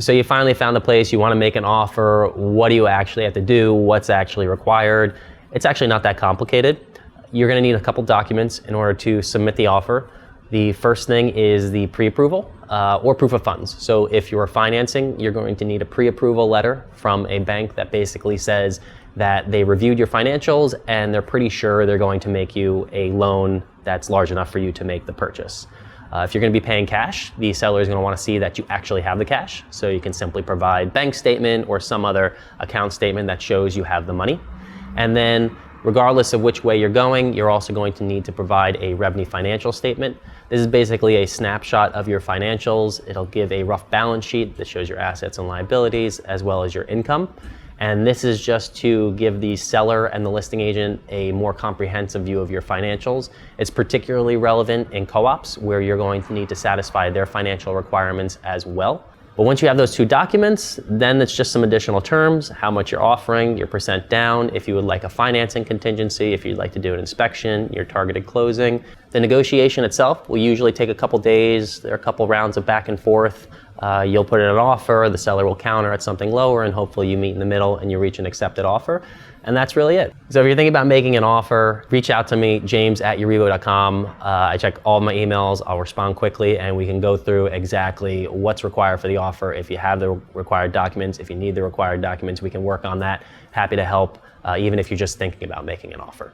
So you finally found the place, you want to make an offer. What do you actually have to do? What's actually required? It's actually not that complicated. You're going to need a couple documents in order to submit the offer. The first thing is the pre-approval or proof of funds. So if you're financing, you're going to need a pre-approval letter from a bank that basically says that they reviewed your financials and they're pretty sure they're going to make you a loan that's large enough for you to make the purchase. If you're going to be paying cash, the seller is going to want to see that you actually have the cash. So you can simply provide bank statement or some other account statement that shows you have the money. And then regardless of which way you're going, you're also going to need to provide a revenue financial statement. This is basically a snapshot of your financials. It'll give a rough balance sheet that shows your assets and liabilities as well as your income. And this is just to give the seller and the listing agent a more comprehensive view of your financials. It's particularly relevant in co-ops where you're going to need to satisfy their financial requirements as well. But once you have those two documents, then it's just some additional terms, how much you're offering, your percent down, if you would like a financing contingency, if you'd like to do an inspection, your targeted closing. The negotiation itself will usually take a couple days. There are a couple rounds of back and forth. You'll put in an offer, the seller will counter at something lower, and hopefully you meet in the middle and you reach an accepted offer. And that's really it. So if you're thinking about making an offer, reach out to me, james@uribo.com. I check all my emails, I'll respond quickly, and we can go through exactly what's required for the offer. If you have the required documents, if you need the required documents, we can work on that. Happy to help, even if you're just thinking about making an offer.